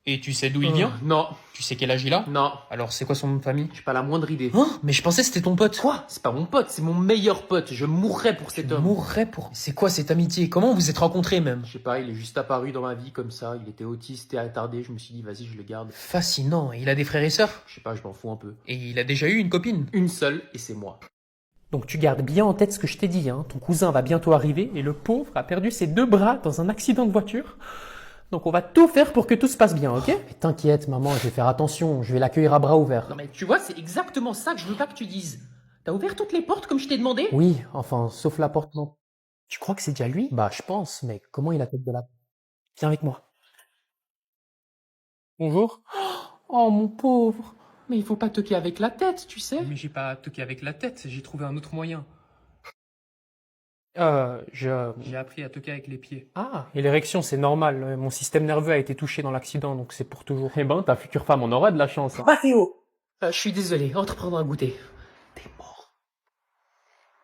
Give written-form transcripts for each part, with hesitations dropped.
Et tu sais d'où il vient? Non, Tu sais quel âge il a? non, Alors c'est quoi son nom de famille? j'ai pas la moindre idée. Hein? Mais je pensais que c'était ton pote. Quoi? C'est pas mon pote, c'est mon meilleur pote. Je mourrais pour Tu cet homme. mourrais pour... C'est quoi cette amitié? Comment vous êtes rencontrés même? Je sais pas, il est juste apparu dans ma vie comme ça. Il était autiste et attardé. Je me suis dit, vas-y, je le garde. Fascinant. Il a des frères et sœurs? Je sais pas, je m'en fous un peu. Et il a déjà eu une copine? Une seule, et c'est moi. Donc tu gardes bien en tête ce que je t'ai dit, hein. Ton cousin va bientôt arriver et le pauvre a perdu ses 2 bras dans un accident de voiture. Donc on va tout faire pour que tout se passe bien, ok? Mais t'inquiète maman, je vais faire attention, je vais l'accueillir à bras ouverts. Non mais tu vois, c'est exactement ça que je veux pas que tu dises. T'as ouvert toutes les portes comme je t'ai demandé? Oui, enfin, sauf la porte non. Tu crois que c'est déjà lui? Bah je pense, mais comment il a tête de la... Viens avec moi. Bonjour. Oh mon pauvre. Mais il faut pas toquer avec la tête, tu sais. Mais j'ai pas toqué avec la tête, j'ai trouvé un autre moyen. J'ai appris à toquer avec les pieds. Ah, et l'érection c'est normal, mon système nerveux a été touché dans l'accident, donc c'est pour toujours. Eh ben, ta future femme en aura de la chance. Hein. Mathéo! Je suis désolé, entre prendre un goûter. T'es mort.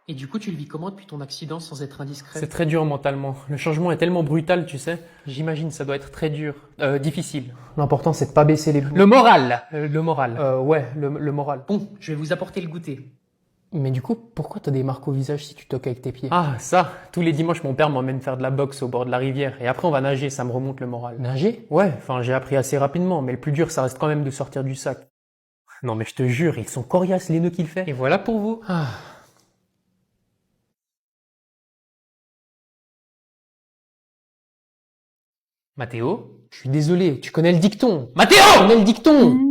Et du coup, tu le vis comment depuis ton accident sans être indiscret? C'est très dur mentalement. Le changement est tellement brutal, tu sais. J'imagine ça doit être très dur. Difficile. L'important c'est de pas baisser les... Le moral! Le moral. Ouais, le moral. Bon, je vais vous apporter le goûter. Mais du coup, pourquoi t'as des marques au visage si tu toques avec tes pieds? Ah, ça. Tous les dimanches, mon père m'emmène faire de la boxe au bord de la rivière. Et après, on va nager, ça me remonte le moral. Nager? Ouais, enfin, j'ai appris assez rapidement. Mais le plus dur, ça reste quand même de sortir du sac. Non, mais je te jure, ils sont coriaces les nœuds qu'il fait. Et voilà pour vous. Ah. Mathéo? Je suis désolé, tu connais le dicton. Mathéo! Tu connais le dicton.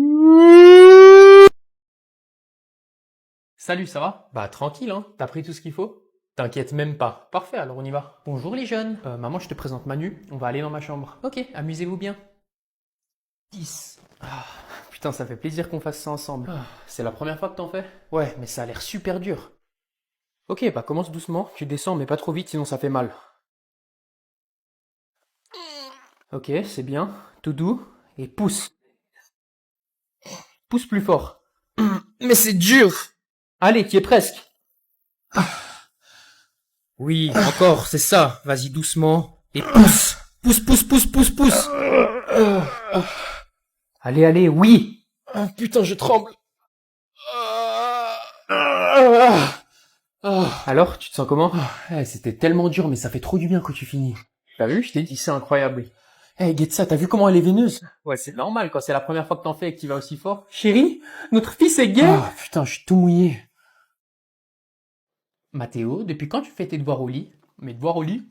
Salut, ça va? Bah, tranquille, hein. T'as pris tout ce qu'il faut? T'inquiète même pas. Parfait, alors on y va. Bonjour les jeunes. Maman, je te présente Manu. On va aller dans ma chambre. Ok, amusez-vous bien. 10. Ah, putain, ça fait plaisir qu'on fasse ça ensemble. C'est la première fois que t'en fais? Ouais, mais ça a l'air super dur. Ok, bah commence doucement. Tu descends, mais pas trop vite, sinon ça fait mal. Ok, c'est bien. Tout doux. Et pousse. Pousse plus fort. Mais c'est dur! Allez, tu y es presque. Oui, encore, c'est ça. Vas-y doucement. Et pousse! Pousse, pousse, pousse, pousse, pousse! Allez, allez, oui. Oh, putain, je tremble. Alors, tu te sens comment? C'était tellement dur, mais ça fait trop du bien quand tu finis. T'as vu, je t'ai dit, c'est incroyable. Hey, guette ça, t'as vu comment elle est veineuse? Ouais, c'est normal quand c'est la première fois que t'en fais et que tu vas aussi fort. Chérie, notre fils est gay! Ah, putain, je suis tout mouillé. Mathéo, depuis quand tu fais tes devoirs au lit? Mes devoirs au lit?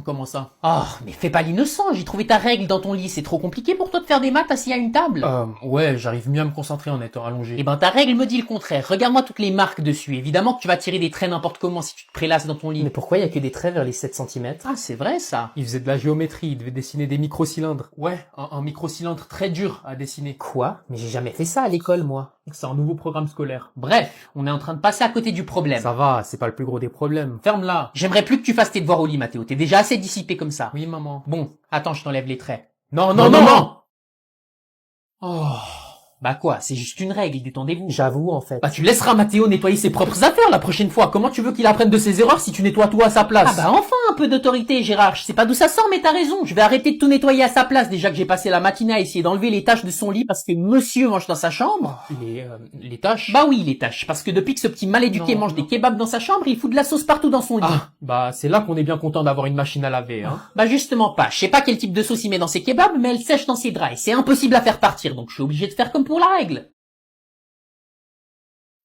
Comment ça? Oh, mais fais pas l'innocent, j'ai trouvé ta règle dans ton lit, c'est trop compliqué pour toi de faire des maths assis à une table. Ouais, j'arrive mieux à me concentrer en étant allongé. Eh ben ta règle me dit le contraire, regarde-moi toutes les marques dessus, évidemment que tu vas tirer des traits n'importe comment si tu te prélasses dans ton lit. Mais pourquoi il y a que des traits vers les 7 cm? Ah, c'est vrai ça. Il faisait de la géométrie, il devait dessiner des microcylindres. Ouais, un microcylindre très dur à dessiner. Quoi? Mais j'ai jamais fait ça à l'école, moi. C'est un nouveau programme scolaire. Bref, on est en train de passer à côté du problème. Ça va, c'est pas le plus gros des problèmes. Ferme-la. J'aimerais plus que tu fasses tes devoirs au lit, Mathéo, t'es déjà assez dissipé comme ça. Oui, maman. Bon, attends, je t'enlève les traits. Non, Non, non, non, non, non. Oh. Bah quoi, c'est juste une règle, détendez-vous. J'avoue, en fait. Bah tu laisseras Mathéo nettoyer ses propres affaires la prochaine fois. Comment tu veux qu'il apprenne de ses erreurs si tu nettoies tout à sa place? Ah bah enfin un peu d'autorité, Gérard. Je sais pas d'où ça sort, mais t'as raison. Je vais arrêter de tout nettoyer à sa place. Déjà que j'ai passé la matinée à essayer d'enlever les taches de son lit parce que monsieur mange dans sa chambre. Les tâches? Bah oui, les taches. Parce que depuis que ce petit mal éduqué Non, mange non. des kebabs dans sa chambre, il fout de la sauce partout dans son lit. Ah, bah c'est là qu'on est bien content d'avoir une machine à laver, hein. Bah justement pas. Je sais pas quel type de sauce il met dans ses kebabs, mais elle sèche dans ses draps. Et c'est impossible à faire partir, donc je suis obligé de faire comme pour la règle.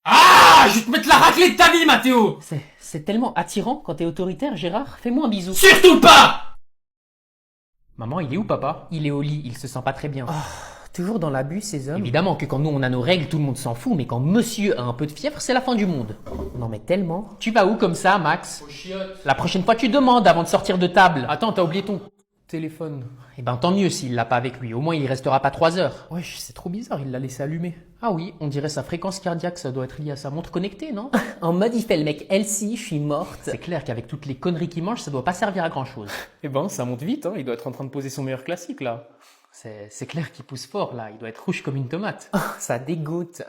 Ah, je vais te mettre la raclée de ta vie, Mathéo! C'est tellement attirant quand t'es autoritaire, Gérard. Fais-moi un bisou. Surtout pas! Maman, il est où, papa? Il est au lit, il se sent pas très bien. Toujours dans l'abus, ces hommes. Évidemment que quand nous on a nos règles, tout le monde s'en fout, mais quand monsieur a un peu de fièvre, c'est la fin du monde. Non, mais tellement. Tu vas où comme ça, Max? Au chiottes. La prochaine fois, tu demandes avant de sortir de table. Attends, t'as oublié ton téléphone. Eh ben tant mieux s'il l'a pas avec lui, au moins il restera pas 3 heures. Wesh, c'est trop bizarre, il l'a laissé allumer. Ah oui, on dirait sa fréquence cardiaque, ça doit être lié à sa montre connectée, non? En mode il fait le mec Elsie, je suis morte. C'est clair qu'avec toutes les conneries qu'il mange, ça doit pas servir à grand chose. Eh ben, ça monte vite, hein. Il doit être en train de poser son meilleur classique, là. C'est clair qu'il pousse fort là, il doit être rouge comme une tomate. Ça dégoûte.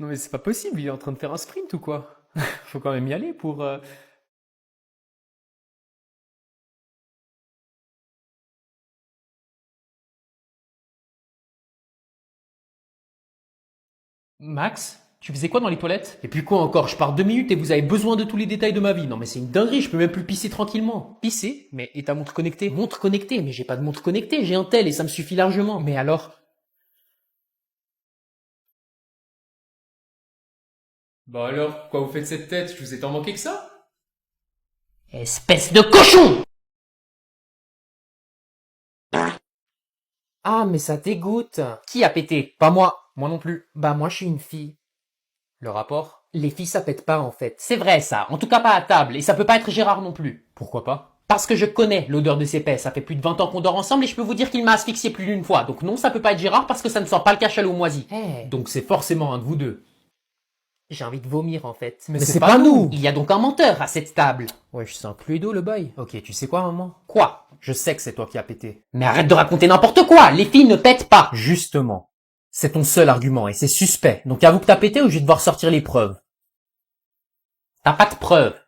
Non, mais c'est pas possible, il est en train de faire un sprint ou quoi? Faut quand même y aller pour... Max, tu faisais quoi dans les toilettes? Et puis quoi encore? Je pars 2 minutes et vous avez besoin de tous les détails de ma vie. Non mais c'est une dinguerie, je peux même plus pisser tranquillement. Pisser? Mais et ta montre connectée? Montre connectée? Mais j'ai pas de montre connectée, j'ai un tel et ça me suffit largement. Mais alors? Bah alors, pourquoi vous faites cette tête? Je vous ai tant manqué que ça? Espèce de cochon! Ah, mais ça dégoûte. Qui a pété? Pas moi. Moi non plus. Bah moi je suis une fille. Le rapport? Les filles ça pète pas en fait. C'est vrai ça. En tout cas pas à table. Et ça peut pas être Gérard non plus. Pourquoi pas? Parce que je connais l'odeur de ses pets. Ça fait plus de 20 ans qu'on dort ensemble et je peux vous dire qu'il m'a asphyxié plus d'une fois. Donc non, ça peut pas être Gérard parce que ça ne sent pas le cachalot moisi. Donc c'est forcément un de vous deux. J'ai envie de vomir en fait. Mais c'est pas nous. Il y a donc un menteur à cette table. Ouais, je sens Cluedo le bail. Ok, tu sais quoi, maman? Quoi? Je sais que c'est toi qui as pété. Mais arrête de raconter n'importe quoi. Les filles ne pètent pas. Justement. C'est ton seul argument et c'est suspect. Donc avoue que t'as pété ou je vais devoir sortir les preuves. T'as pas de preuves.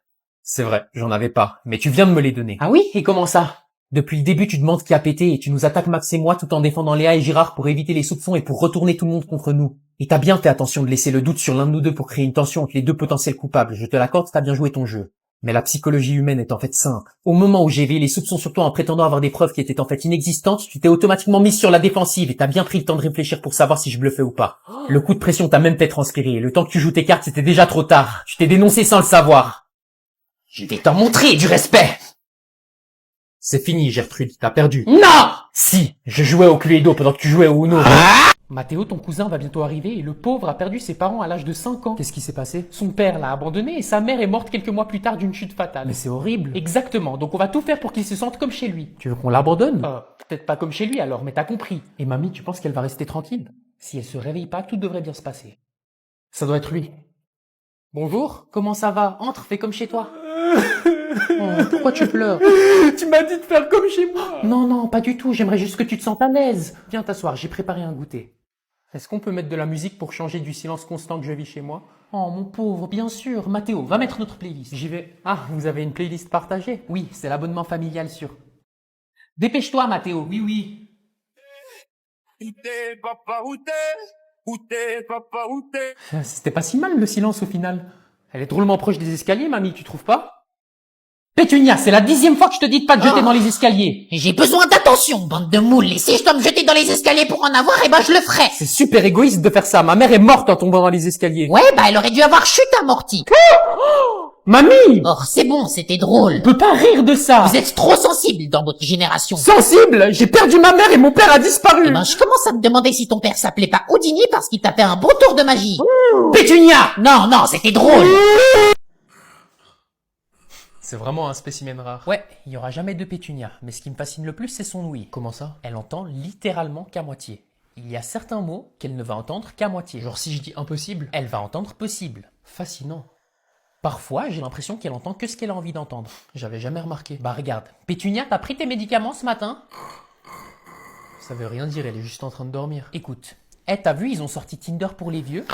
C'est vrai, j'en avais pas. Mais tu viens de me les donner. Ah oui? Et comment ça? Depuis le début, tu demandes qui a pété et tu nous attaques Max et moi tout en défendant Léa et Gérard pour éviter les soupçons et pour retourner tout le monde contre nous. Et t'as bien fait attention de laisser le doute sur l'un de nous deux pour créer une tension entre les deux potentiels coupables. Je te l'accorde, t'as bien joué ton jeu. Mais la psychologie humaine est en fait simple. Au moment où j'ai éveillé les soupçons sur toi en prétendant avoir des preuves qui étaient en fait inexistantes, tu t'es automatiquement mise sur la défensive et t'as bien pris le temps de réfléchir pour savoir si je bluffais ou pas. Le coup de pression t'a même fait transpirer et le temps que tu joues tes cartes, c'était déjà trop tard. Tu t'es dénoncé sans le savoir. Je vais t'en montrer du respect. C'est fini, Gertrude, t'as perdu. Non! Si, je jouais au Cluedo pendant que tu jouais au Uno. Mathéo, ton cousin va bientôt arriver et le pauvre a perdu ses parents à l'âge de 5 ans. Qu'est-ce qui s'est passé? Son père l'a abandonné et sa mère est morte quelques mois plus tard d'une chute fatale. Mais c'est horrible. Exactement, donc on va tout faire pour qu'il se sente comme chez lui. Tu veux qu'on l'abandonne? Peut-être pas comme chez lui alors, mais t'as compris. Et mamie, tu penses qu'elle va rester tranquille? Si elle se réveille pas, tout devrait bien se passer. Ça doit être lui. Bonjour, comment ça va? Entre, fais comme chez toi. Oh, pourquoi tu pleures? Tu m'as dit de faire comme chez moi. Non, non, pas du tout, j'aimerais juste que tu te sentes à l'aise. Viens t'asseoir, j'ai préparé un goûter. Est-ce qu'on peut mettre de la musique pour changer du silence constant que je vis chez moi? Oh mon pauvre, bien sûr. Mathéo, va mettre notre playlist. J'y vais. Ah, vous avez une playlist partagée? Oui, c'est l'abonnement familial sûr. Dépêche-toi Mathéo. Oui, oui. C'était pas si mal le silence au final. Elle est drôlement proche des escaliers, mamie, tu trouves pas? Pétunia, c'est la 10e fois que je te dis de pas te jeter dans les escaliers. J'ai besoin d'attention, bande de moules. Et si je dois me jeter dans les escaliers pour en avoir, eh ben je le ferai. C'est super égoïste de faire ça. Ma mère est morte en tombant dans les escaliers. Ouais, bah elle aurait dû avoir chute amortie. Mamie! Oh, c'est bon, c'était drôle. On peut pas rire de ça. Vous êtes trop sensible dans votre génération. Sensible! J'ai perdu ma mère et mon père a disparu! Eh ben, je commence à me demander si ton père s'appelait pas Houdini parce qu'il t'a fait un beau tour de magie. Pétunia! Non, non, c'était drôle. C'est vraiment un spécimen rare. Ouais, il y aura jamais de Pétunia, mais ce qui me fascine le plus, c'est son ouïe. Comment ça? Elle entend littéralement qu'à moitié. Il y a certains mots qu'elle ne va entendre qu'à moitié. Genre si je dis impossible? Elle va entendre possible. Fascinant. Parfois, j'ai l'impression qu'elle entend que ce qu'elle a envie d'entendre. J'avais jamais remarqué. Bah regarde, Pétunia, t'as pris tes médicaments ce matin? Ça veut rien dire, elle est juste en train de dormir. Écoute, t'as vu, ils ont sorti Tinder pour les vieux?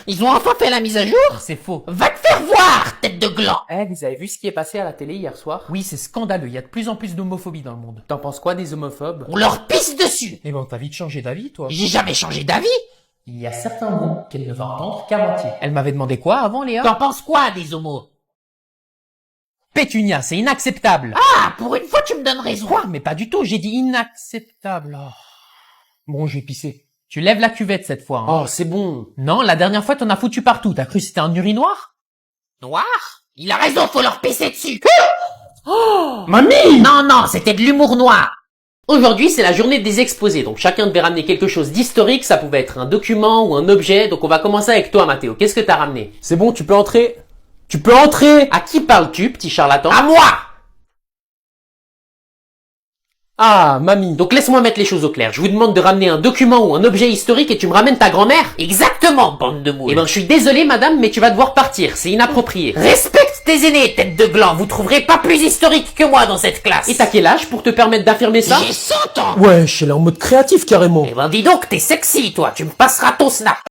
Ils ont enfin fait la mise à jour? C'est faux. Va te faire voir, tête de gland. Vous avez vu ce qui est passé à la télé hier soir? Oui, c'est scandaleux, il y a de plus en plus d'homophobie dans le monde. T'en penses quoi des homophobes? On leur pisse dessus. Eh ben, t'as vite changé d'avis, toi. J'ai jamais changé d'avis. Il y a certains mots qu'elle ne va entendre qu'à moitié. Elle m'avait demandé quoi avant, Léa? T'en penses quoi des homos? Pétunia, c'est inacceptable. Ah, pour une fois tu me donnes raison. Quoi? Mais pas du tout, j'ai dit inacceptable. Oh. Bon, je vais pisser. Tu lèves la cuvette cette fois. Hein. Oh, c'est bon. Non, la dernière fois t'en as foutu partout. T'as cru que c'était un urinoir? Noir? Il a raison, faut leur pisser dessus. Oh, Mamie! Non, non, c'était de l'humour noir. aujourd'hui, c'est la journée des exposés, donc chacun devait ramener quelque chose d'historique, ça pouvait être un document ou un objet, donc on va commencer avec toi, Mathéo. Qu'est-ce que t'as ramené? C'est bon, tu peux entrer. Tu peux entrer! À qui parles-tu, petit charlatan? À moi! Ah, mamie. Donc laisse-moi mettre les choses au clair. Je vous demande de ramener un document ou un objet historique et tu me ramènes ta grand-mère? Exactement, bande de moules. Eh ben, je suis désolé, madame, mais tu vas devoir partir. C'est inapproprié. Respecte tes aînés, tête de gland. Vous trouverez pas plus historique que moi dans cette classe. Et t'as quel âge pour te permettre d'affirmer ça? J'ai 100 ans. Ouais, je suis là en mode créatif, carrément. Eh ben, dis donc, t'es sexy, toi. Tu me passeras ton snap.